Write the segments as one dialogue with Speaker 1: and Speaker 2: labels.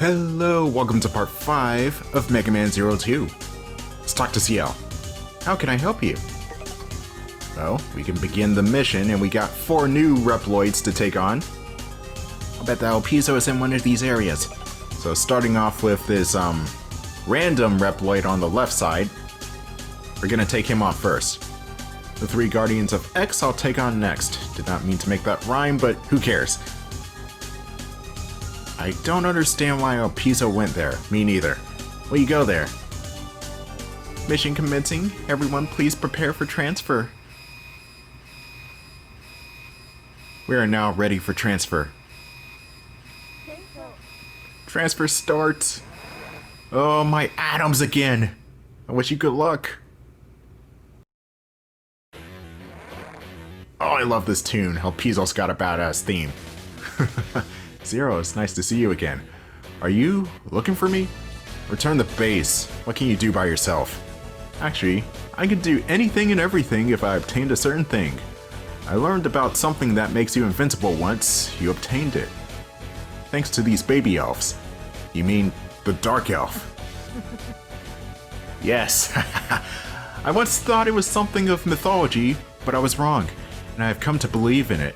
Speaker 1: Hello, welcome to part 5 of Mega Man 02. Let's talk to CL. How can I help you? Well, we can begin the mission and we got 4 new Reploids to take on. I'll bet the Elpizo is in one of these areas. So starting off with this random Reploid on the left side, we're gonna take him off first. The 3 Guardians of X I'll take on next. Did not mean to make that rhyme, but who cares? I don't understand why Elpizo went there. Me neither. Will you go there? Mission commencing. Everyone please prepare for transfer. We are now ready for transfer. Transfer starts. Oh, my atoms again. I wish you good luck. Oh, I love this tune. Elpizo's got a badass theme. Zero, it's nice to see you again. Are you looking for me? Return the base. What can you do by yourself? Actually, I can do anything and everything if I obtained a certain thing. I learned about something that makes you invincible once you obtained it. Thanks to these baby elves. You mean the Dark Elf? Yes. I once thought it was something of mythology, but I was wrong, and I have come to believe in it.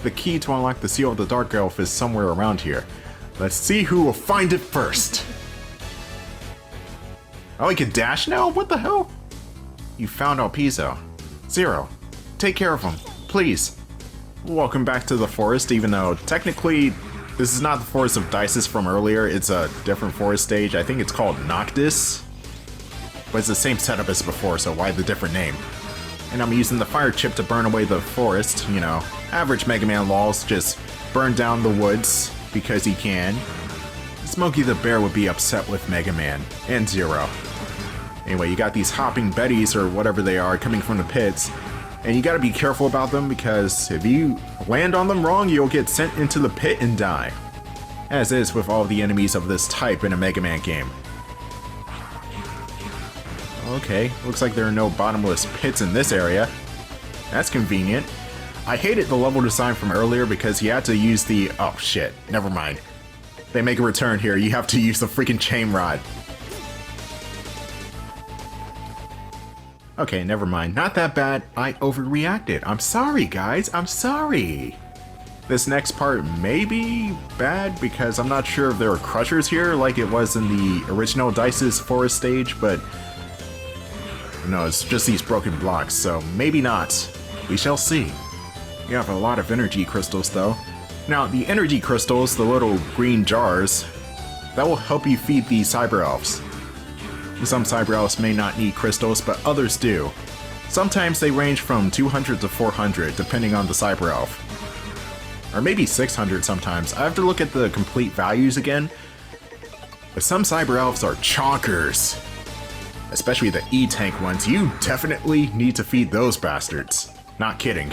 Speaker 1: The key to unlock the seal of the Dark Elf is somewhere around here. Let's see who will find it first. Oh, he can dash now? What the hell? You found Elpizo. Zero, take care of him, please. Welcome back to the forest, even though technically this is not the Forest of Dices from earlier. It's a different forest stage. I think it's called Notus. But it's the same setup as before, so why the different name? And I'm using the fire chip to burn away the forest, you know, average Mega Man laws, just burn down the woods because he can. Smokey the Bear would be upset with Mega Man, and Zero. Anyway, you got these hopping betties, or whatever they are, coming from the pits, and you gotta be careful about them because if you land on them wrong, you'll get sent into the pit and die. As is with all the enemies of this type in a Mega Man game. Okay, looks like there are no bottomless pits in this area. That's convenient. I hated the level design from earlier because you had to use the... Oh shit, never mind. They make a return here, you have to use the freaking chain rod. Okay, never mind, not that bad. I overreacted. I'm sorry guys, I'm sorry. This next part may be bad because I'm not sure if there are crushers here like it was in the original Dice's forest stage, but... No, it's just these broken blocks, so maybe not. We shall see. You have a lot of energy crystals, though. Now, the energy crystals, the little green jars, that will help you feed the cyber elves. Some cyber elves may not need crystals, but others do. Sometimes they range from 200 to 400, depending on the cyber elf. Or maybe 600 sometimes. I have to look at the complete values again. But some cyber elves are chonkers. Especially the E-Tank ones, you definitely need to feed those bastards. Not kidding.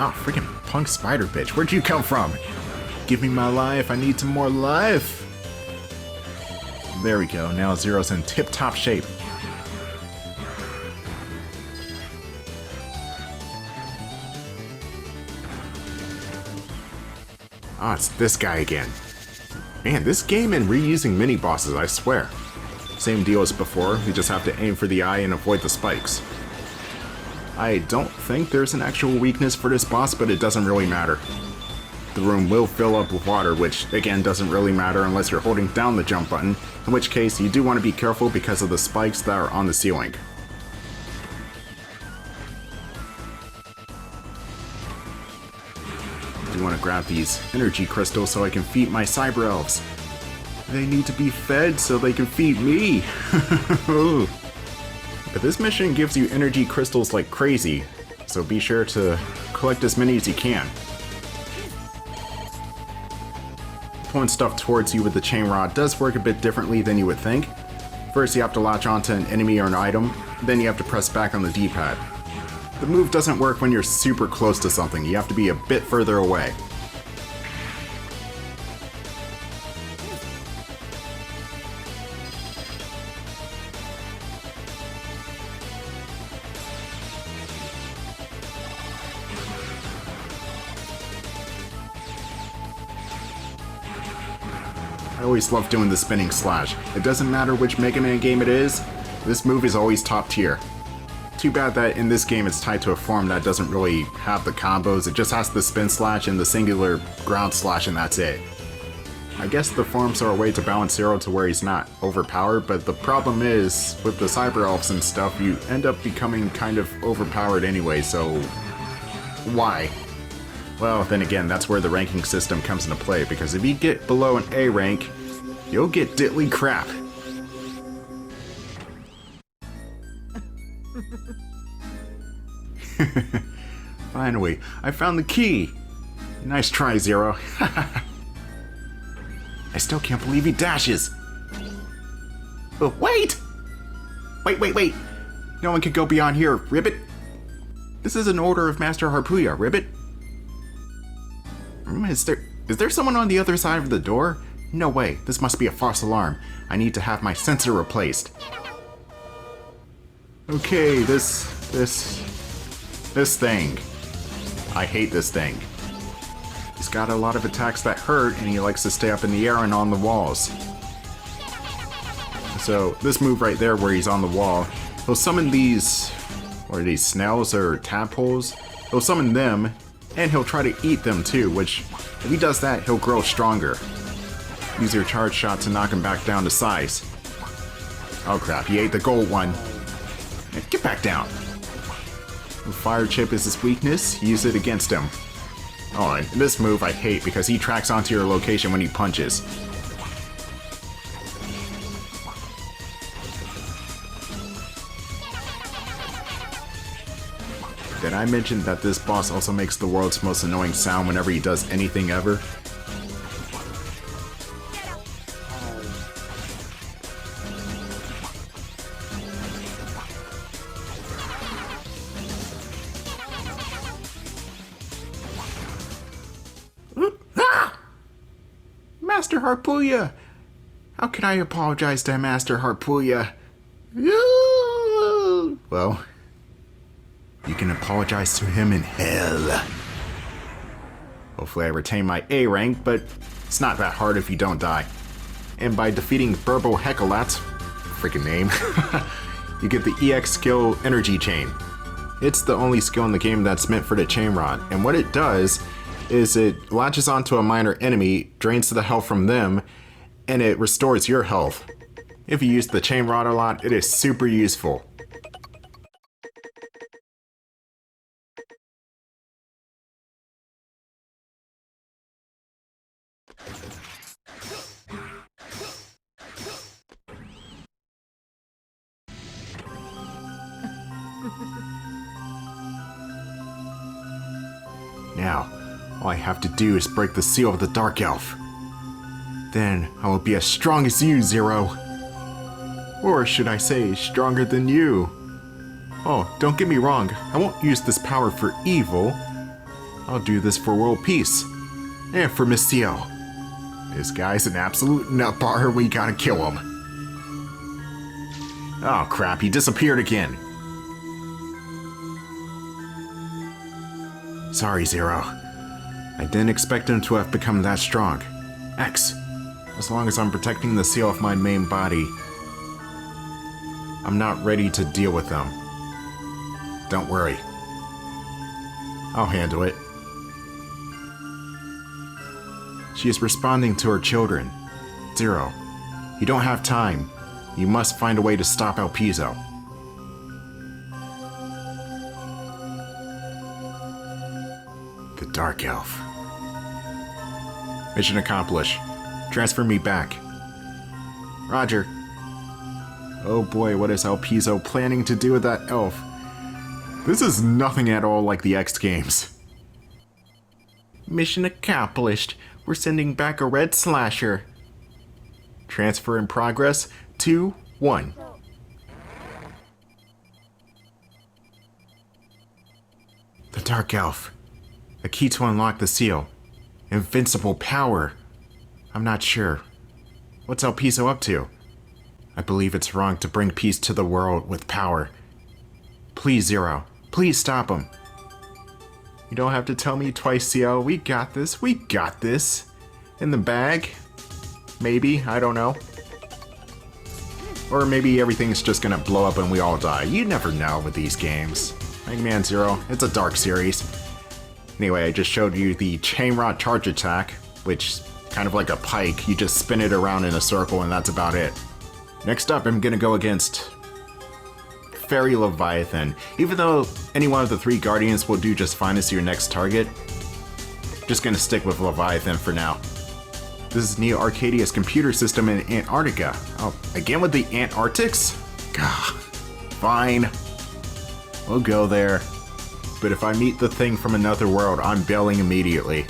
Speaker 1: Oh, freaking punk spider bitch, where'd you come from? Give me my life, I need some more life. There we go, now Zero's in tip-top shape. Ah, it's this guy again. Man, this game and reusing mini-bosses, I swear. Same deal as before, we just have to aim for the eye and avoid the spikes. I don't think there's an actual weakness for this boss, but it doesn't really matter. The room will fill up with water, which again doesn't really matter unless you're holding down the jump button, in which case you do want to be careful because of the spikes that are on the ceiling. I want to grab these energy crystals so I can feed my cyber elves. They need to be fed so they can feed me. But this mission gives you energy crystals like crazy, so be sure to collect as many as you can. Pulling stuff towards you with the chain rod does work a bit differently than you would think. First you have to latch onto an enemy or an item, then you have to press back on the D-pad. The move doesn't work when you're super close to something, you have to be a bit further away. I always love doing the spinning slash. It doesn't matter which Mega Man game it is, this move is always top tier. Too bad that in this game it's tied to a form that doesn't really have the combos, it just has the spin slash and the singular ground slash and that's it. I guess the forms are a way to balance Zero to where he's not overpowered, but the problem is, with the Cyber Elves and stuff, you end up becoming kind of overpowered anyway, so why? Well, then again, that's where the ranking system comes into play, because if you get below an A rank, you'll get diddly crap. Finally, I found the key! Nice try, Zero. I still can't believe he dashes! Oh, wait! Wait! No one can go beyond here, Ribbit! This is an order of Master Harpooya, Ribbit. Is there someone on the other side of the door? No way, this must be a false alarm. I need to have my sensor replaced. Okay, this thing. I hate this thing. He's got a lot of attacks that hurt, and he likes to stay up in the air and on the walls. So, this move right there where he's on the wall, he'll summon these... what are these, snails or tadpoles? He'll summon them, and he'll try to eat them too, which, if he does that, he'll grow stronger. Use your charge shot to knock him back down to size. Oh crap, he ate the gold one. Get back down. If fire chip is his weakness, use it against him. Oh, and this move I hate because he tracks onto your location when he punches. Did I mention that this boss also makes the world's most annoying sound whenever he does anything ever? Master Harpooya! How can I apologize to Master Harpooya? Well, you can apologize to him in hell. Hopefully I retain my A rank, but it's not that hard if you don't die. And by defeating Burble Hekelot, freaking name, you get the EX skill Energy Chain. It's the only skill in the game that's meant for the Chain Rod, and what it does is it latches onto a minor enemy, drains the health from them, and it restores your health. If you use the Chain Rod a lot, it is super useful. Now, all I have to do is break the seal of the Dark Elf. Then I will be as strong as you, Zero. Or should I say, stronger than you. Oh, don't get me wrong, I won't use this power for evil. I'll do this for world peace. And for Miss Ciel. This guy's an absolute nutbar, we gotta kill him. Oh crap, he disappeared again. Sorry, Zero. I didn't expect him to have become that strong. X. As long as I'm protecting the seal of my main body, I'm not ready to deal with them. Don't worry. I'll handle it. She is responding to her children. Zero, you don't have time. You must find a way to stop Elpizo. The Dark Elf. Mission accomplished. Transfer me back. Roger. Oh boy, what is Elpizo planning to do with that elf? This is nothing at all like the X games. Mission accomplished. We're sending back a red slasher. Transfer in progress. 2, 1. The Dark Elf. A key to unlock the seal. Invincible power. I'm not sure. What's Elpizo up to? I believe it's wrong to bring peace to the world with power. Please, Zero. Please stop him. You don't have to tell me twice, Ciel. We got this. We got this. In the bag. maybe, I don't know. Or maybe everything's just gonna blow up and we all die. You never know with these games. Mega Man Zero, it's a dark series. Anyway, I just showed you the chain rod charge attack, which kind of like a pike. You just spin it around in a circle and that's about it. Next up, I'm gonna go against Fairy Leviathan. Even though any one of the three Guardians will do just fine as your next target, just gonna stick with Leviathan for now. This is Neo Arcadia's computer system in Antarctica. Oh, again with the Antarctics? Gah, fine. We'll go there. But if I meet the thing from another world, I'm bailing immediately.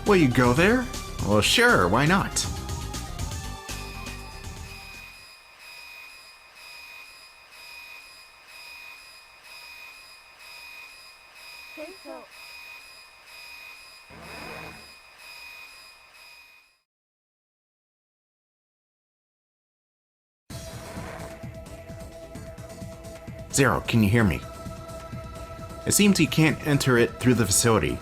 Speaker 1: Will you go there? Well, sure, why not?
Speaker 2: Hekelot.
Speaker 1: Zero, can you hear me? It seems you can't enter it through the facility.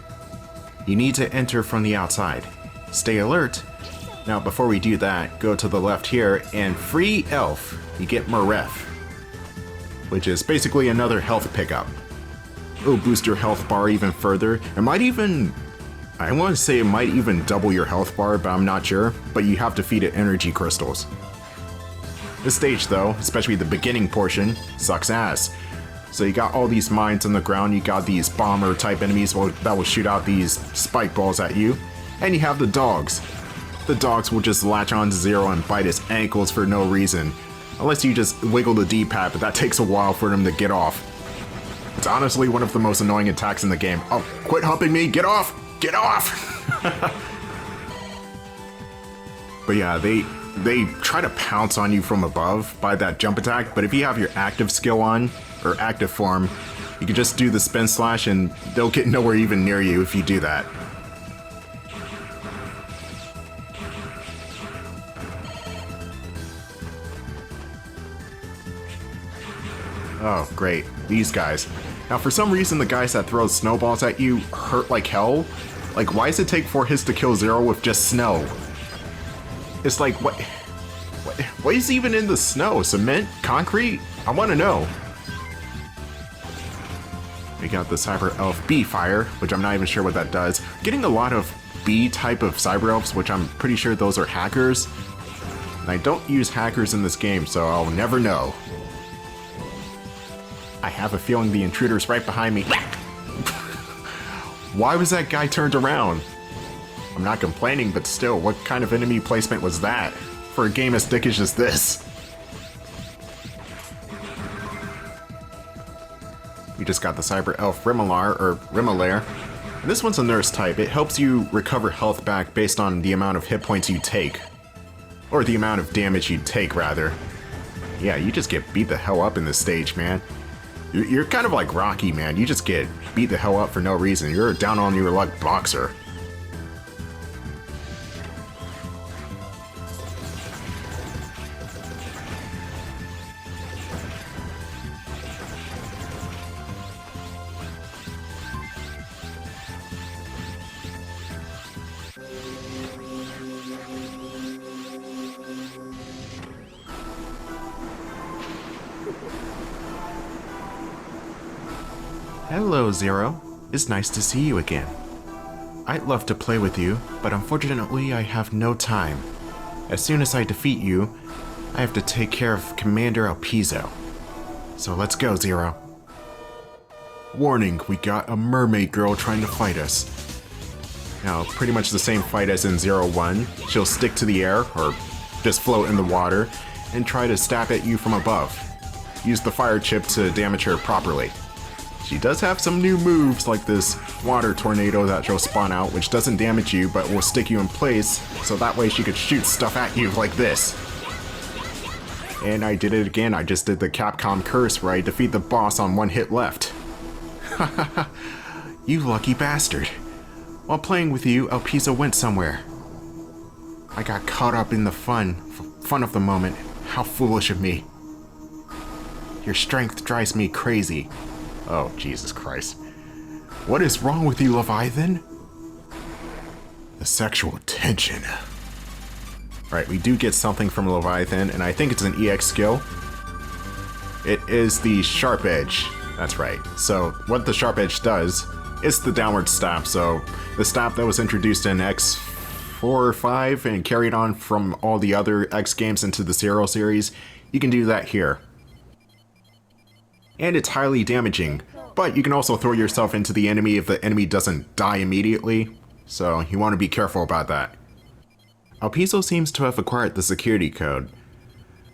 Speaker 1: You need to enter from the outside. Stay alert. Now, before we do that, go to the left here, and free elf, you get Maref, which is basically another health pickup. It'll boost your health bar even further. It might even, I want to say it might even double your health bar, but I'm not sure. But you have to feed it energy crystals. This stage though, especially the beginning portion, sucks ass. So you got all these mines on the ground, you got these bomber type enemies that will shoot out these spike balls at you, and you have the dogs. The dogs will just latch on to Zero and bite his ankles for no reason. Unless you just wiggle the D-pad, but that takes a while for them to get off. It's honestly one of the most annoying attacks in the game. Oh, quit humping me, get off! Get off! But yeah, they try to pounce on you from above by that jump attack, but if you have your active skill on, or active form, you can just do the spin slash and they'll get nowhere even near you if you do that. Oh, great. These guys. Now, for some reason, the guys that throw snowballs at you hurt like hell. Like, why does it take 4 hits to kill Zero with just snow? It's like, what is even in the snow? Cement? Concrete? I want to know. We got the Cyber Elf Bee Fire, which I'm not even sure what that does. Getting a lot of bee type of Cyber Elves, which I'm pretty sure those are hackers. And I don't use hackers in this game, so I'll never know. I have a feeling the intruder's right behind me. Why was that guy turned around? I'm not complaining, but still, what kind of enemy placement was that for a game as dickish as this? We just got the Cyber Elf Rimmelair, and this one's a nurse type. It helps you recover health back based on the amount of hit points you take. Or the amount of damage you take, rather. Yeah, you just get beat the hell up in this stage, man. You're kind of like Rocky, man. You just get beat the hell up for no reason. You're a down on your luck boxer. Hello, Zero. It's nice to see you again. I'd love to play with you, but unfortunately I have no time. As soon as I defeat you, I have to take care of Commander Elpizo. So let's go, Zero. Warning, we got a mermaid girl trying to fight us. Now, pretty much the same fight as in 01. She'll stick to the air, or just float in the water, and try to stab at you from above. Use the fire chip to damage her properly. She does have some new moves like this water tornado that she'll spawn out, which doesn't damage you but will stick you in place, so that way she could shoot stuff at you like this. And I did it again. I just did the Capcom curse where I defeat the boss on 1 hit left. Hahaha, you lucky bastard. While playing with you, Elpizo went somewhere. I got caught up in the fun of the moment. How foolish of me. Your strength drives me crazy. Oh, Jesus Christ. What is wrong with you, Leviathan? The sexual tension. Alright, we do get something from Leviathan, and I think it's an EX skill. It is the Sharp Edge. That's right. So, what the Sharp Edge does, it's the downward stab. So, the stab that was introduced in X4 or 5 and carried on from all the other X games into the Zero series, you can do that here. And it's highly damaging, but you can also throw yourself into the enemy if the enemy doesn't die immediately, so you want to be careful about that. Elpizo seems to have acquired the security code.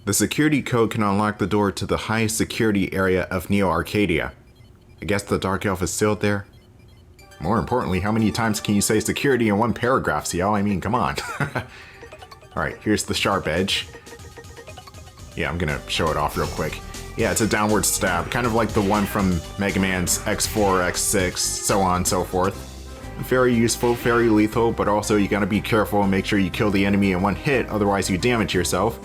Speaker 1: The security code can unlock the door to the highest security area of Neo Arcadia. I guess the Dark Elf is sealed there. More importantly, how many times can you say security in one paragraph, CL? I mean, come on. Alright, here's the Sharp Edge. Yeah, I'm gonna show it off real quick. Yeah, it's a downward stab, kind of like the one from Mega Man's X4, X6, so on and so forth. Very useful, very lethal, but also you gotta be careful and make sure you kill the enemy in one hit, otherwise you damage yourself.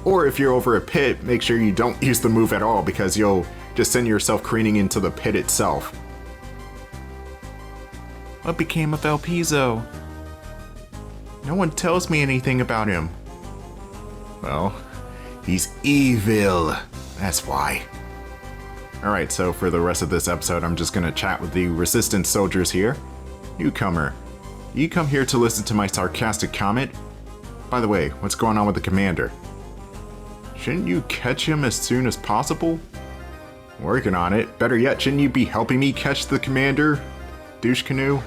Speaker 1: Or if you're over a pit, make sure you don't use the move at all, because you'll just send yourself careening into the pit itself. What became of Elpizo? No one tells me anything about him. Well, he's evil. That's why. Alright, so for the rest of this episode, I'm just gonna chat with the resistance soldiers here. Newcomer, you come here to listen to my sarcastic comment? By the way, what's going on with the commander? Shouldn't you catch him as soon as possible? Working on it. Better yet, shouldn't you be helping me catch the commander? Douche canoe?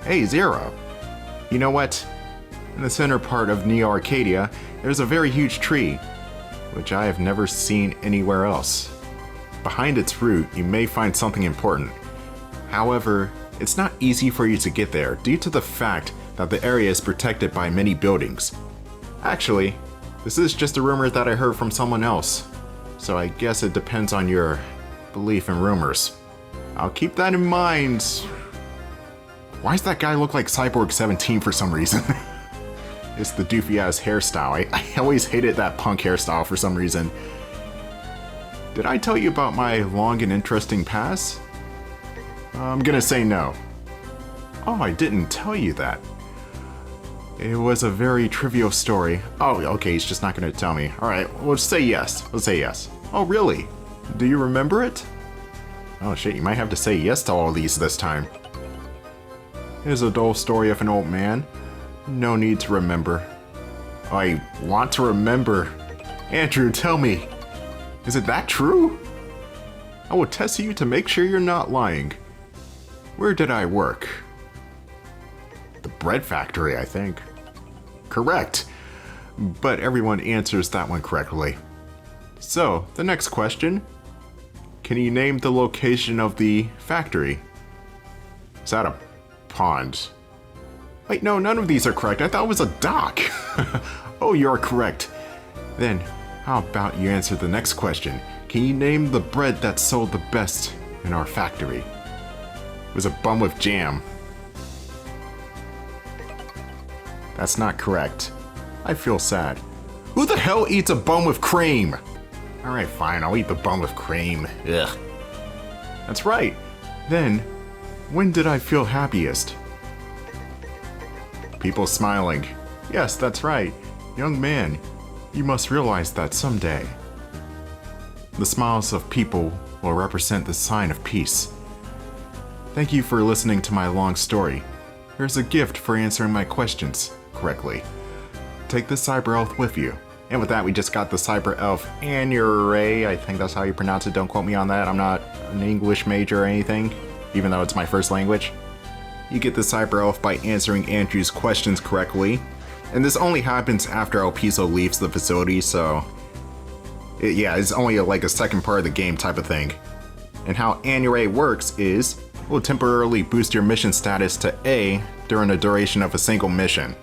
Speaker 1: Hey, Zero. You know what? In the center part of Neo Arcadia, there's a very huge tree, which I have never seen anywhere else. Behind its root, you may find something important. However, it's not easy for you to get there due to the fact that the area is protected by many buildings. Actually, this is just a rumor that I heard from someone else, so I guess it depends on your belief in rumors. I'll keep that in mind. Why does that guy look like Cyborg 17 for some reason? It's the doofy ass hairstyle. I always hated that punk hairstyle for some reason. Did I tell you about my long and interesting past? I'm gonna say no. Oh, I didn't tell you that. It was a very trivial story. Oh, okay, he's just not gonna tell me. Alright, we'll say yes. Let's say yes. Oh, really? Do you remember it? Oh shit, you might have to say yes to all these this time. It is a dull story of an old man. No need to remember. I want to remember. Andrew, tell me. Is it that true? I will test you to make sure you're not lying. Where did I work? The bread factory, I think. Correct. But everyone answers that one correctly. So, the next question. Can you name the location of the factory? Is that a pond? Wait, no, none of these are correct. I thought it was a dock. Oh, you're correct. Then, how about you answer the next question? Can you name the bread that sold the best in our factory? It was a bun with jam. That's not correct. I feel sad. Who the hell eats a bun with cream? Alright, fine, I'll eat the bun with cream. Ugh. That's right. Then, when did I feel happiest? People smiling. Yes, that's right. Young man, you must realize that someday. The smiles of people will represent the sign of peace. Thank you for listening to my long story. Here's a gift for answering my questions correctly. Take the Cyber Elf with you. And with that, we just got the Cyber Elf Anure. I think that's how you pronounce it. Don't quote me on that. I'm not an English major or anything, even though it's my first language. You get the Cyber Elf by answering Andrew's questions correctly. And this only happens after Elpizo leaves the facility, so... it's only like a second part of the game type of thing. And how Anure works is, it will temporarily boost your mission status to A during the duration of a single mission.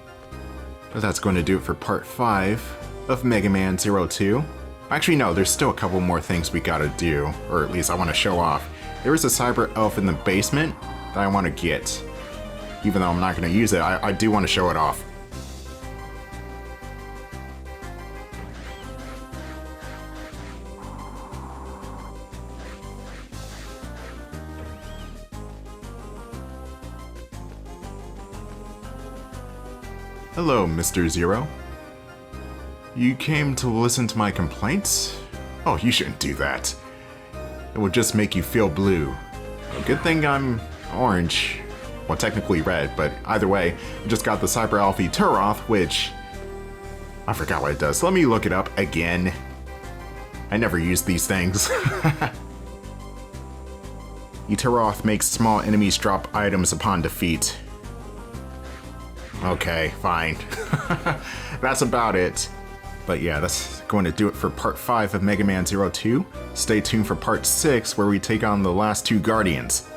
Speaker 1: But that's going to do it for part 5 of Mega Man 02. Actually no, there's still a couple more things we gotta do, or at least I want to show off. There is a Cyber Elf in the basement that I want to get. Even though I'm not going to use it, I do want to show it off. Hello, Mr. Zero. You came to listen to my complaints? Oh, you shouldn't do that. It would just make you feel blue. Good thing I'm orange. Well, technically red, but either way, I just got the Cyber Alpha Turoth, which... I forgot what it does. Let me look it up again. I never use these things. Turoth makes small enemies drop items upon defeat. Okay, fine. That's about it. But yeah, that's going to do it for part 5 of Mega Man 02. Stay tuned for part 6, where we take on the last 2 Guardians.